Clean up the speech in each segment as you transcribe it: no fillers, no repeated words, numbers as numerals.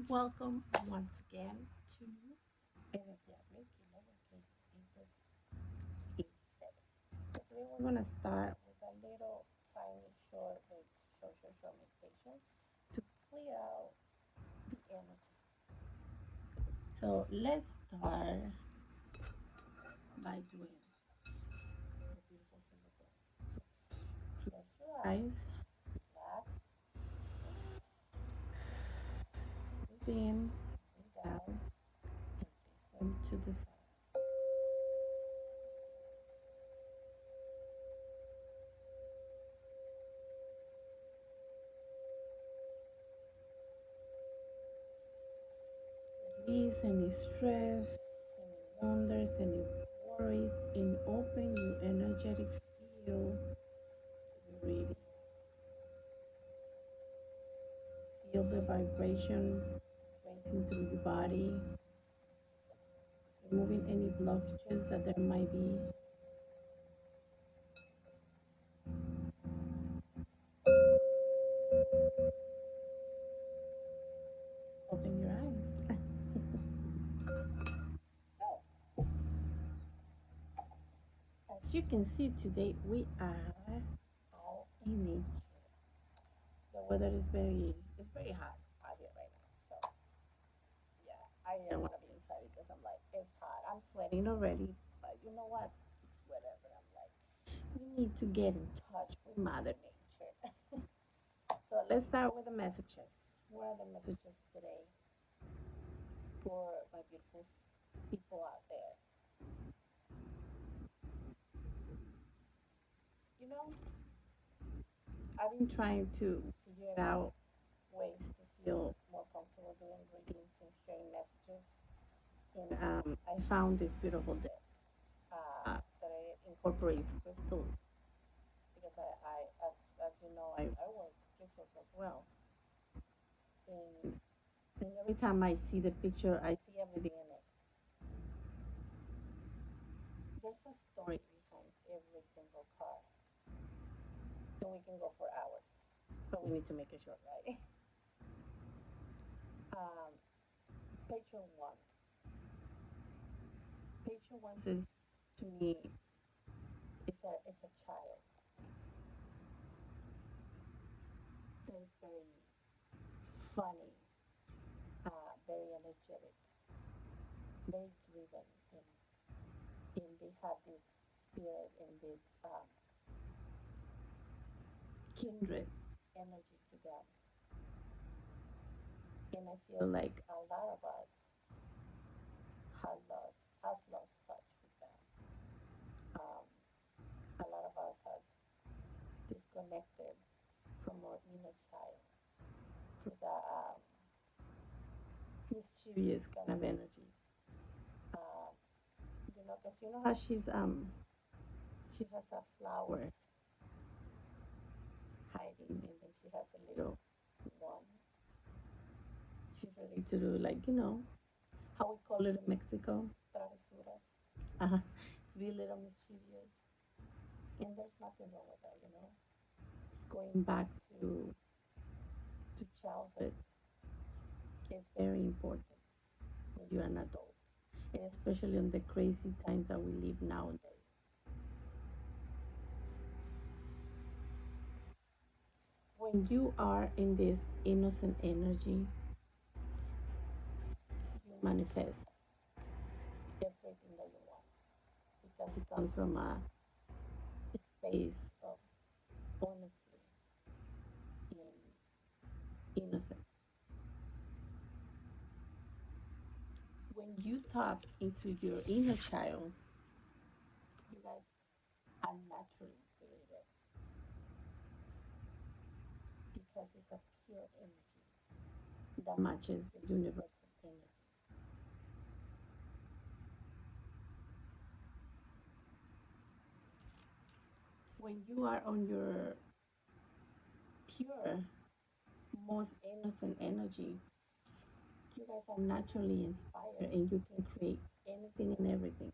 Welcome once again to Energetic, lowercase equals 87. So today we're going to start with a little tiny short meditation to clear out the energies. So let's start by doing the beautiful single breath. So close your eyes, relax, breathe in, breathe out, and listen to the sound. Release any stress, any wonders, any worries, and open your energetic field to be ready. Feel the vibration racing through your body, removing any blockages that there might be. Open your eyes. So, as you can see today, we are out in nature. The weather is very hot out here right now. So, yeah, I didn't want to be inside because I'm like, it's hot. I'm sweating already, but you know what? It's whatever. I'm like, we need to get in touch with Mother Nature. So let's start with the messages. What are the messages today for my beautiful people out there? You know, I've been trying to figure out ways to feel more comfortable doing readings and sharing messages. And I found this beautiful deck that I incorporates crystals because as you know, I work crystals as well. And, and every time I see the picture, I see everything in it. There's a story behind every single card, and we can go for hours, but we need to make it short, right? Um, Picture once. Picture once is to me, it's a child that is very funny, very energetic, very driven, and they have this spirit and this kindred energy to them. And I feel like a lot of us has lost touch with them. Um, a lot of us has disconnected from our inner child for that mischievous kind of energy. Um, because you know how she has a flower hiding, and then she has a little one. She's ready to do like how we call it in Mexico, travesuras. To be a little mischievous, and there's nothing wrong with that. Going back to childhood is very important when you're an adult, and especially on the crazy times that we live nowadays. When you are in this innocent energy, you manifest everything that you want because it comes from a space of honesty and innocence. When you tap into your inner child, you guys are naturally creative because it's a pure energy that matches the universal energy. When you are on your pure, most innocent energy, you guys are naturally inspired and you can create anything and everything.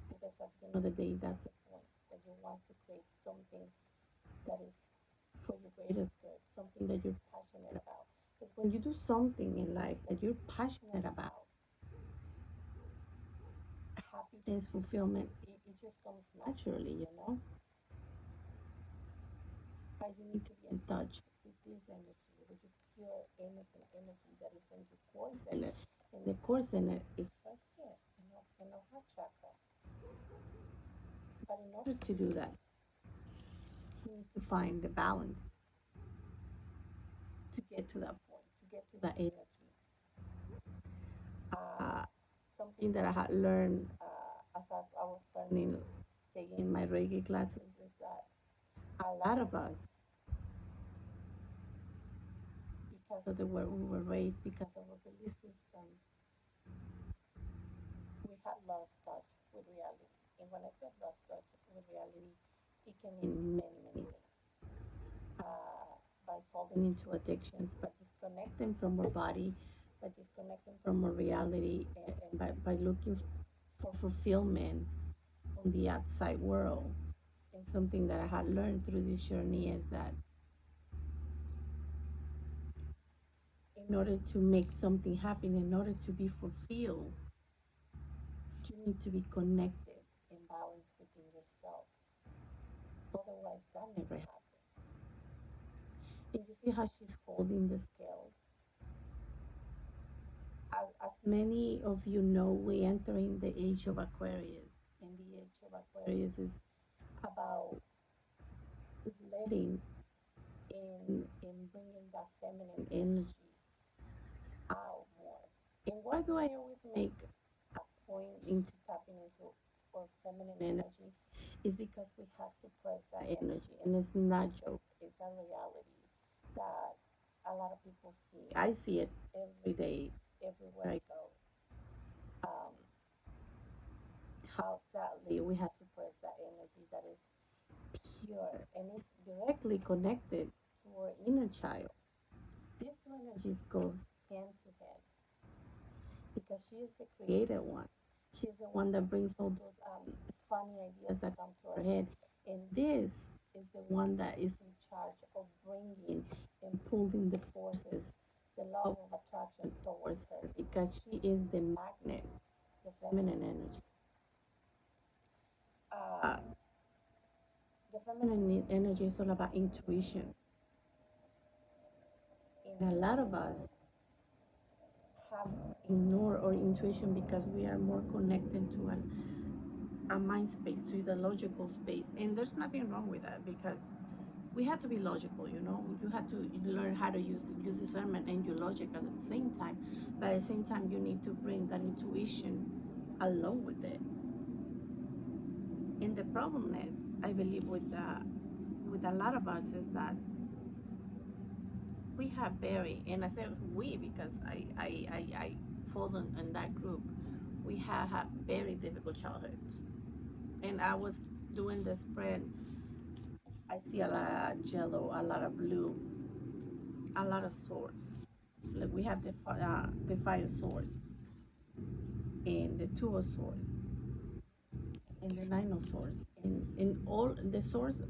Because at the end of the day, that's the point that you want to create something that is for your greatest good, something that you're passionate about. Because when you do something in life that you're passionate about, happiness, fulfillment, it just comes naturally, you know. But you need to be in touch with this energy, with your pure innocent energy that is in your core center. And the core center is right here in our heart chakra. But in order to do that, you need to find the balance to get to that point, to get to that energy. Uh, Something that I had learned as I was learning, taking my Reiki classes, is that a lot of us, because of the way we were raised, because of our belief systems, we had lost touch with reality. And when I said lost touch with reality, it can mean many, many things. By falling into addictions, by disconnecting from our body, by disconnecting from our reality, and by looking for fulfillment on the outside world. And something that I had learned through this journey is that in order to make something happen, in order to be fulfilled, you need to be connected and balanced within yourself. Otherwise, that never happens. And you see how she's holding the scales. As many of you know, we entering the age of Aquarius, and the age of Aquarius is about letting in bringing that feminine energy out more. And why do I always make a point into tapping into our feminine energy? Is because we have suppressed that energy, and it's not joke. It's a reality that a lot of people see. I see it every day, everywhere I go. Um, how sadly we have suppressed that energy that is pure and is directly connected to our inner child. These two energies goes hand to hand because she is the creative one. She's the one that brings all those funny ideas that come to her head. And this is the one that is in charge of bringing and pulling the forces, the law of attraction towards her because she is the magnet, the feminine energy. Uh, the feminine energy is all about intuition. And a lot of us have ignored our intuition because we are more connected to a mind space, to the logical space. And there's nothing wrong with that because we have to be logical, you know. You have to learn how to use discernment and your logic at the same time. But at the same time, you need to bring that intuition along with it. And the problem is, I believe, with a lot of us is that we have very, and I say we because I fall in that group. We have had very difficult childhoods. And I was doing the spread. I see a lot of yellow, a lot of blue, a lot of swords. Like we have the fire swords and the two of swords and the nine of swords. And all the swords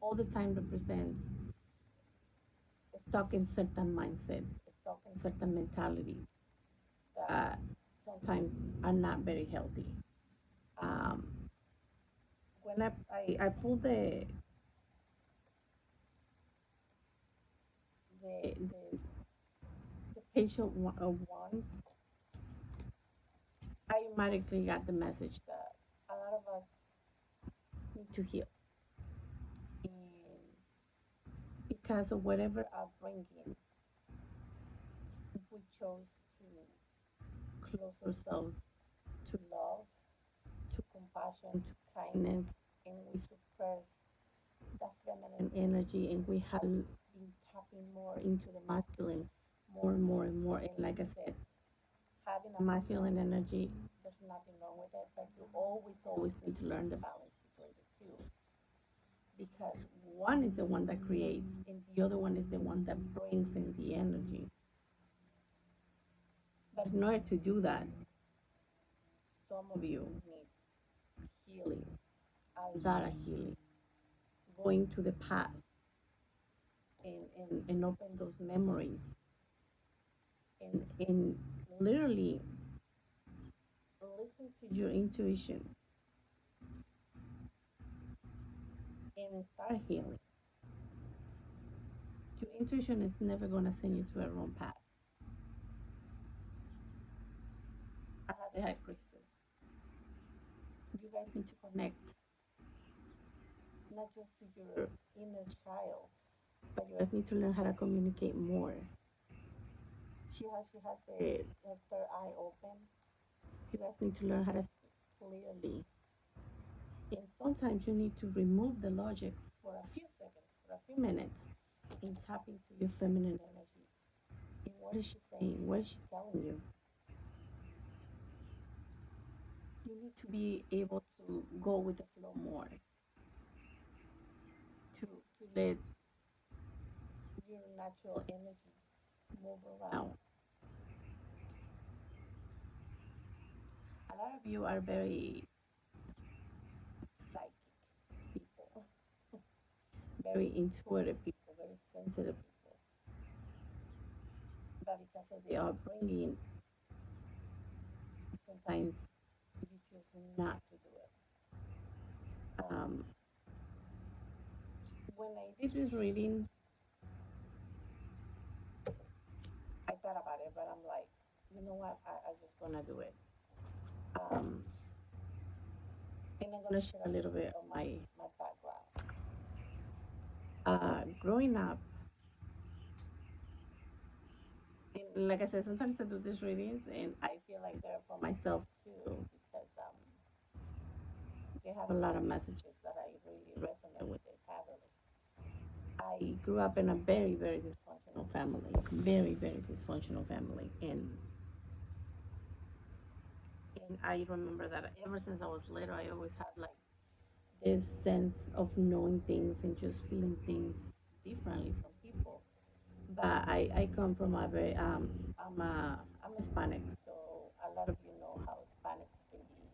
all the time represents stuck in certain mindsets, stuck in certain mentalities that sometimes are not very healthy. Um, when I pull the, the, the page of wands, I automatically got the message that a lot of us need to heal. And because of whatever upbringing, we chose to close ourselves to love, to compassion, to kindness, and we suppress that feminine energy, and we have been tapping more into the masculine more and more and more. And like I said, having a masculine energy, there's nothing wrong with it, but you always need to learn the balance between the two because one is the one that creates and the other one is the one that brings in the energy. But in order to do that, some of you need healing, a lot of healing, going to the past and open those memories and literally listen to your intuition and start healing. Your intuition is never going to send you to a wrong path. I had the high priestess. You guys need to connect not just to your inner child, but you guys need to learn how to communicate more. She has the third eye open. You guys need to learn how to speak clearly. And sometimes you need to remove the logic for a few seconds, for a few minutes, and tap into your feminine energy. And what is she saying? What is she telling you? You need to be able to go with the flow more, to let your natural energy move around. A lot of you are very psychic people, very intuitive people, very sensitive people. But because of the upbringing, sometimes you choose not to do it. Um, when I did this reading, I thought about it, but I'm like, you know what? I just gonna do it. Um, and I'm gonna share a little bit of my background. Growing up, and like I said, sometimes I do these readings, and I feel like they're for myself too, because they have a lot of messages that I really resonate with it heavily. I grew up in a very, very dysfunctional family, very, very dysfunctional family, and I remember that ever since I was little, I always had like this sense of knowing things and just feeling things differently from people. But I come from a very I'm Hispanic, so a lot of you know how Hispanics can be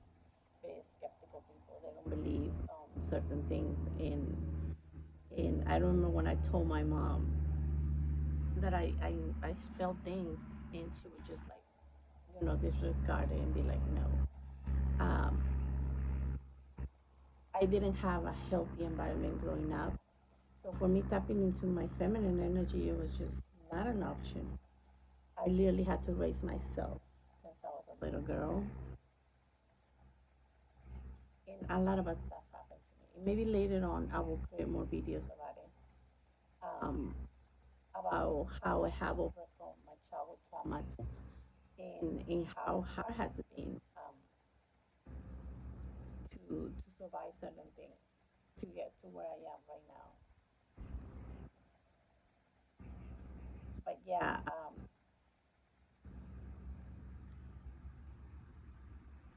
very skeptical people. They don't believe certain things, and I remember when I told my mom that I felt things, and she would just like disregard it and be like no. Um, I didn't have a healthy environment growing up. So for me, tapping into my feminine energy, it was just not an option. I literally had to raise myself since I was a little girl, and a lot of bad stuff happened to me. Maybe later on, I will create more videos about it, about how I have overcome my childhood traumas and how hard has it been to survive certain things to get to where I am right now. But yeah,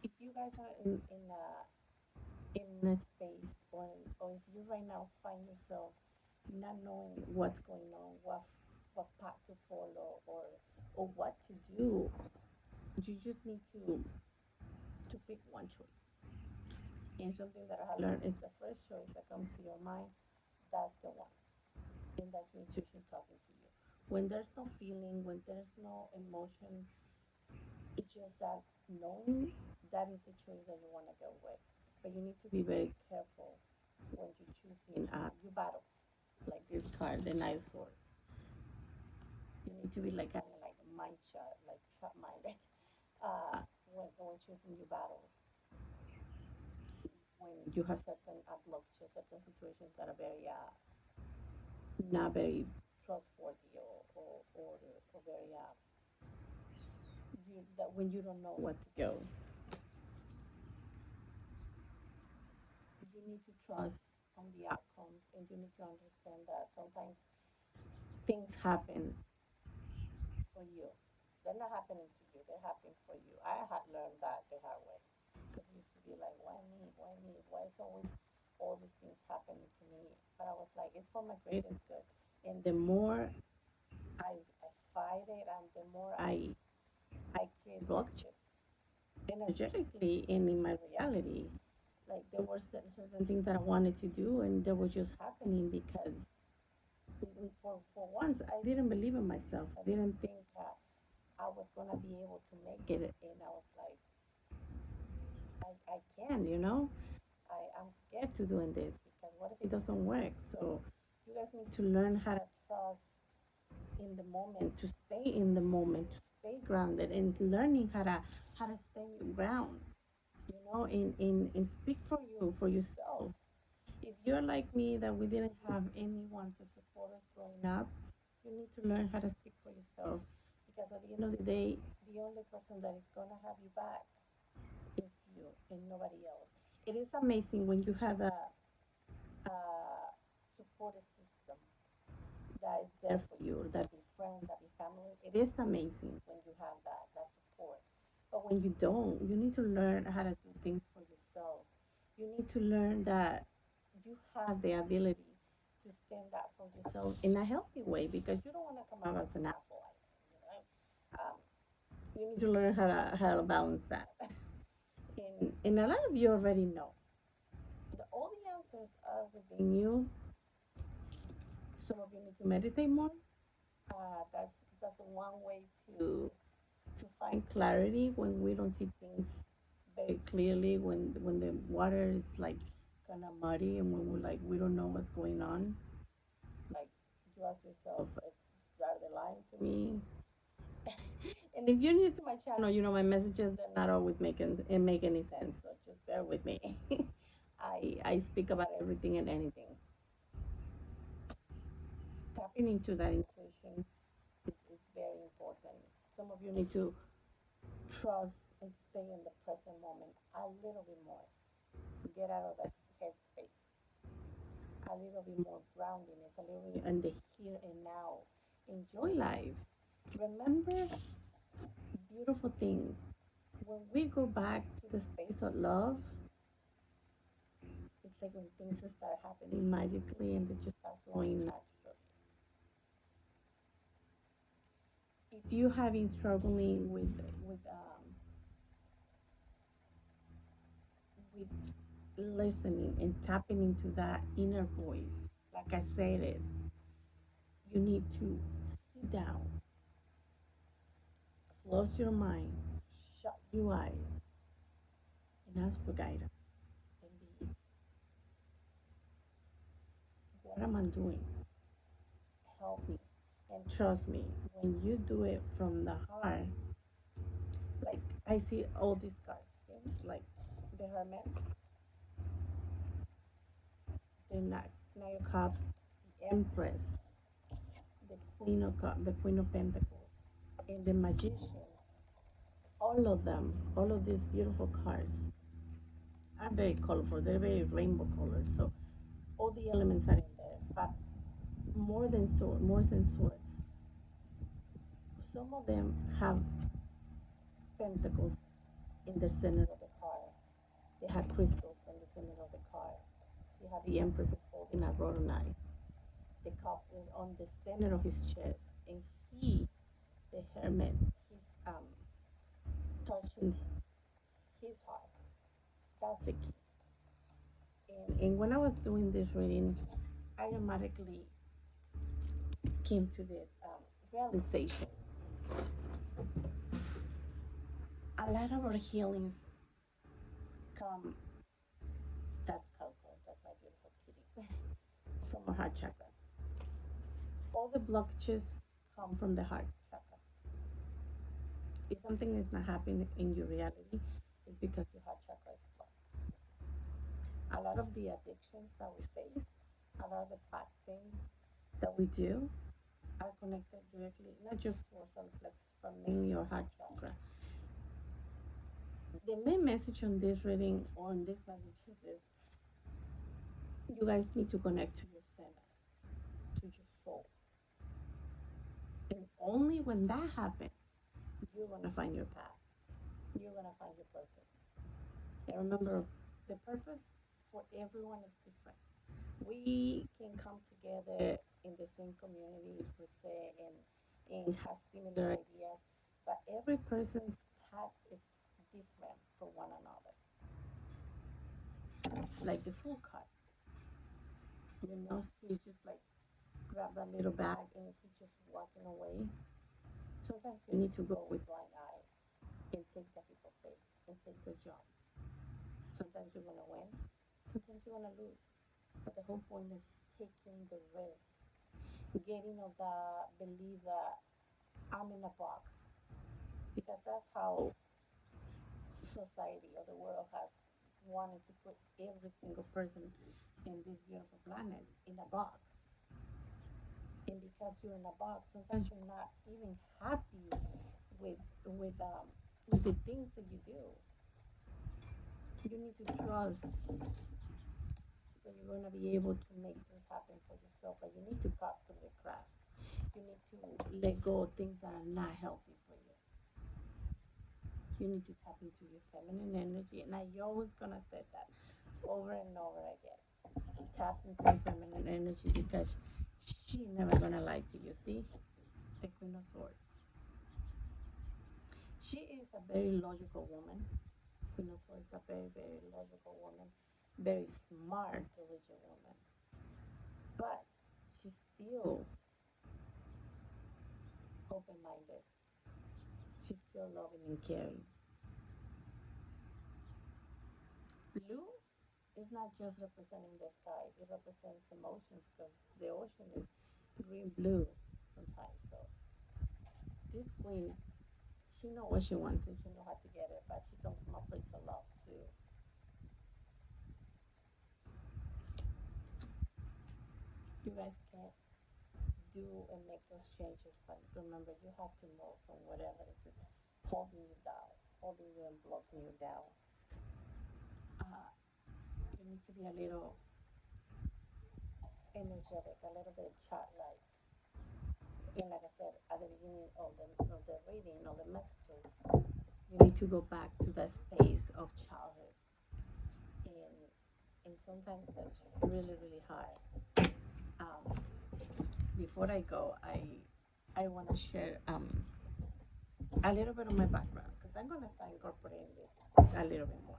if you guys are in a space, or if you right now find yourself not knowing what's going on, what path to follow, or what to do, you just need to pick one choice. And something that I learned is the first choice that comes to your mind, that's the one, and that's your intuition talking to you. When there's no feeling, when there's no emotion, it's just that knowing that is the choice that you want to go with. But you need to be very careful when you're choosing your battles, like this card, the Knight of Swords. You need to be like kind of like mind shut, like shut minded, when choosing your battles. When you have certain blockages, certain situations that are very not very trustworthy, or very that when you don't know what to go, you need to trust on the outcomes, and you need to understand that sometimes things happen for you. They're not happening to you, they're happening for you. I had learned that the hard way. Because it used to be like, why me? Why me? Why is always all these things happening to me? But I was like, it's for my greatest good. And the more I fight it, and the more I create blockages energetically and in my reality. Like there were certain things that I wanted to do, and they were just happening because for once I didn't believe in myself. I didn't think I was gonna be able to make it, and I was like, I can, you know. I'm scared to doing this because what if it doesn't work? So you guys need to learn how to trust in the moment, to stay in the moment, to stay grounded, and learning how to stay your ground, you know, and speak for you, for yourself. If you're like me, that we didn't have anyone to support us growing up, you need to learn how to speak for yourself. Because at the end of the day, the only person that is gonna have you back is you and nobody else. It is amazing when you have a supportive system that is there for you, that be friends, that be family. It is amazing when you have that support. But when you don't, you need to learn how to do things for yourself. You need to learn that you have the ability to stand up for yourself in a healthy way because you don't want to come out as an asshole. You know? You need to learn how to balance that. And a lot of you already know. All the answers are within you. Some of you need to meditate more. That's one way to find clarity when we don't see things very clearly. When the water is like kind of muddy and when we're like we don't know what's going on. Like you ask yourself, are they lying to me? And if you're new to my channel, you know my messages they're not always make any sense. So just bear with me. I speak about everything and anything. Tapping into that intuition is very important. Some of you need to trust and stay in the present moment a little bit more. Get out of that headspace. A little bit more groundedness, a little bit in the here and now. Enjoy life. Remember beautiful things. When we go back to the space of love, it's like when things start happening magically and they just start flowing naturally. If you have been struggling with listening and tapping into that inner voice, like I said it, you need to sit down, close your mind, shut your eyes, and ask for guidance. And be, what am I doing? Help me. And trust me, when you do it from the heart, like I see all these cards, see? Like the Hermit, the Nine of Cups, the Empress, the the Queen of Pentacles, and the Magician. All of them, all of these beautiful cards are very colorful. They're very rainbow colors. So all the elements are in there. But more than sword, some of them have pentacles in the center of the card. They have crystals in the center of the card. You have the Empress is holding a rhodonite. The cup is on the center of his chest, and he, the hermit, he's touching his heart. That's the key. And when I was doing this reading, I automatically came to this realization. A lot of our healings come, that's Coco, that's my beautiful kitty, from our heart chakra. All the blockages come from the heart chakra. If something is not happening in your reality, it's because your heart chakra is blocked. A lot of the addictions that we face, a lot of the bad things that we do are connected directly, not just to our solar plexus, but mainly our heart chakra. The main message on this reading or on this message is you guys need to connect to your center, to your soul. And only when that happens, you're gonna find your path. You're gonna find your purpose. And remember, the purpose for everyone is different. We can come together in the same community per se and have similar ideas, but every person's path is different for one another. Like the full cut, you know, he's just like grab that little bag and he's just walking away. Sometimes you need to go with blind eyes and take the people faith and take the jump. Sometimes you're gonna win, sometimes you're gonna lose. But the whole point is taking the risk, getting of the belief that I'm in a box. Because that's how society or the world has wanted to put every single person in this beautiful planet in a box. And because you're in a box, sometimes you're not even happy with the things that you do. You need to trust that you're gonna be able to make things happen for yourself, but you need to cut through the crap. You need to let go of things that are not healthy for you. You need to tap into your feminine energy, and I always gonna say that over and over again. Tap into your feminine energy because she never gonna lie to you. See, the Queen of Swords. She is a very logical woman. Queen of Swords is a very, very logical woman, very smart, intelligent woman. But she's still open-minded. She's still loving and caring. Blue is not just representing the sky; it represents emotions because the ocean is green blue sometimes. So this queen, she know what she wants and she know how to get it, but she comes from a place of love too. You guys can't do and make those changes, but remember you have to move from whatever is holding you down, holding you and blocking you down. Uh, you need to be a little energetic, a little bit childlike. And like I said at the beginning of the reading, of the messages, you need to go back to that space of childhood. And, and sometimes that's really, really hard. Um, Before I go, I want to share a little bit of my background because I'm going to start incorporating this a little bit more.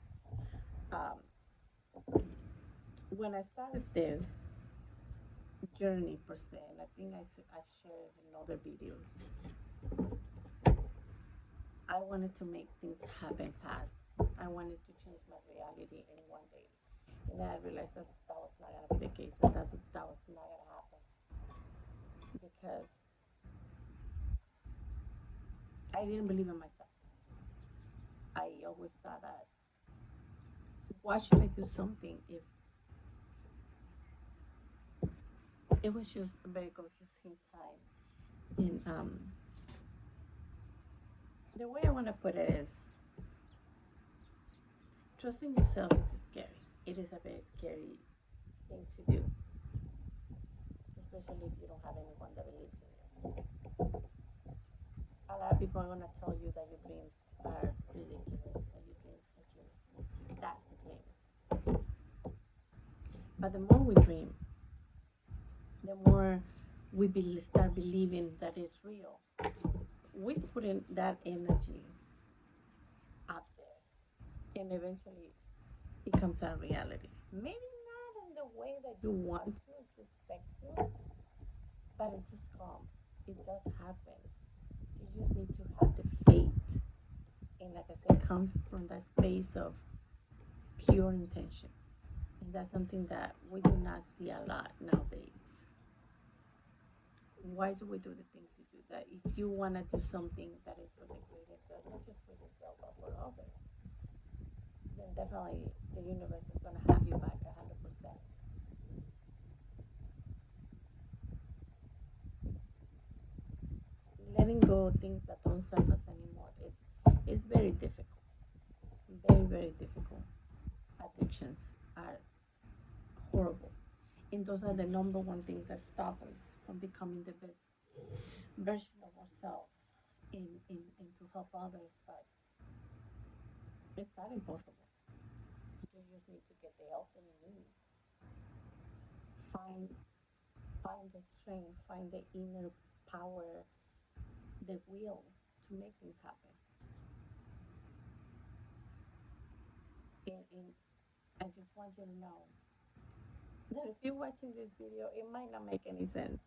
When I started this journey per se, and I think I shared in other videos, I wanted to make things happen fast. I wanted to change my reality in one day. And then I realized that was not going to be the case, that was not going to happen because I didn't believe in myself. I always thought that why should I do something if it was just a very confusing time? And the way I want to put it is trusting yourself is scary. It is a very scary thing to do, especially if you don't have anyone that believes in you. A lot of people are going to tell you that your dreams are ridiculous, that your dreams are just that dreams. But the more we dream, the more start believing that it's real. We put in that energy up there, and eventually it comes a reality. Maybe not in the way that you want to expect to, but it just comes. It does happen. You just need to have the faith, and like I said, comes from that space of pure intentions, and that's something that we do not see a lot nowadays. Why do we do the things we do? That if you want to do something that is for the greater good, not just for yourself but for others, then definitely the universe is going to have you back 100%. Letting go of things that don't serve us anymore is very difficult. Very, very difficult. Addictions are horrible. And those are the number one things that stop us from becoming the best version of ourselves in to help others. But it's not impossible. You just need to get the help that you need. Find find the strength, find the inner power, the will to make things happen. And I just want you to know that if you're watching this video, it might not make any sense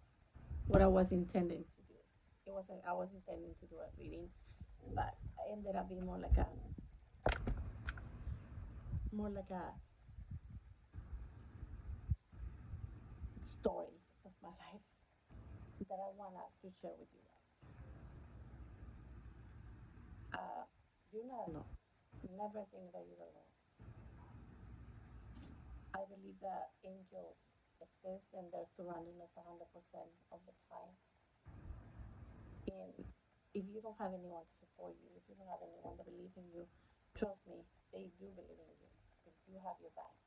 what I was intending to do. It wasn't. I was intending to do a reading, but I ended up being more like a story of my life that I wanna to share with you guys. Do not know. Never think that you don't know. I believe that angels exist and they're surrounding us 100% of the time. And if you don't have anyone to support you, if you don't have anyone that believes in you, trust me, they do believe in you. They do have your back.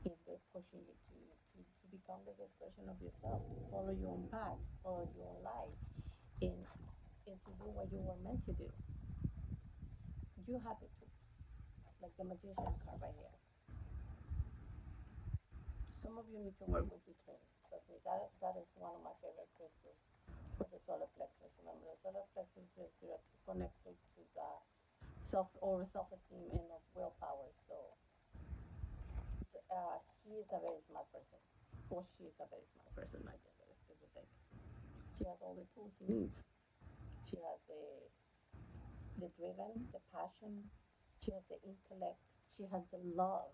And they're pushing you to become the best version of yourself, to follow your own path, to follow your own life, and, and to do what you were meant to do. You have the tools, like the magician card right here. Some of you need to work with citrine. Trust me, that is one of my favorite crystals for the solar plexus. Remember, the solar plexus is directly connected to the self-esteem and of willpower. So he is a very smart person, or she is a very smart person. I get very specific. She has all the tools she needs. She has the driven, the passion. She has the intellect. She has the love.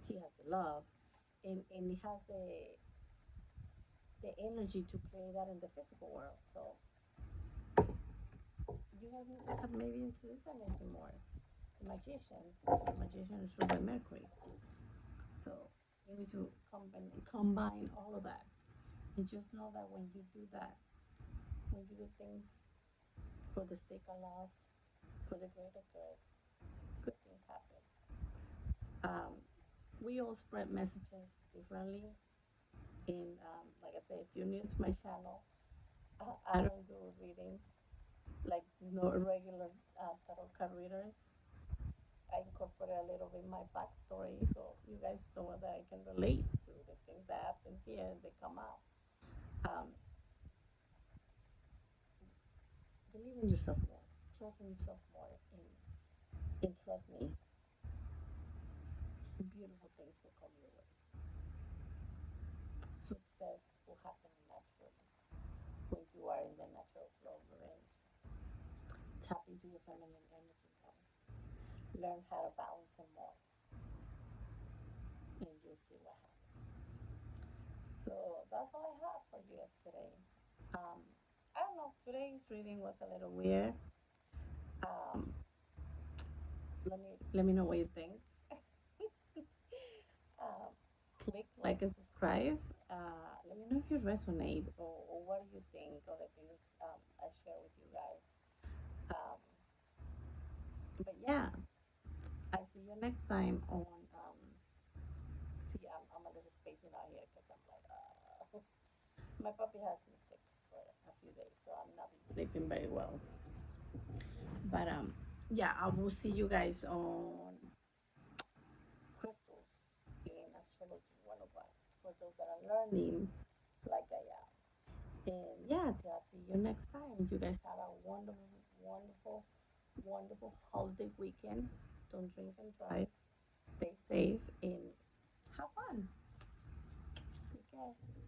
He has the love, and he has the energy to create that in the physical world. So you guys need to tap maybe into this energy more. The magician is ruled by Mercury. So you need to combine all of that. And just know that when you do that, when you do things for the sake of love, for the greater good things happen. Um, we all spread messages differently. And like I said, if you're new to my channel, I don't do readings like no regular tarot card readers. I incorporate a little bit my backstory so you guys know that I can relate to the things that happen here and they come out. Um, believe in yourself more, trust in yourself more, and trust me, beautiful things will come your way. Success will happen naturally when you are in the natural flow of your energy. Tap into your feminine energy, guys. Learn how to balance them more, and you'll see what happens. So that's all I have for you guys today. Um, I don't know. Today's reading was a little weird. Um, let me know what you think. um, Click like and subscribe. Let me know if you resonate or what do you think of the things I share with you guys. Um, but yeah, I see you next time on. See, I'm a little spacing out here because I'm like, my puppy has been sick for a few days, so I'm not sleeping very well. But yeah, I will see you guys on crystals in astrology 101 for those that are learning like I am. And yeah, till I see you next time. You guys have a wonderful, wonderful, wonderful holiday weekend. Don't drink and drive. Stay safe and have fun. Take care.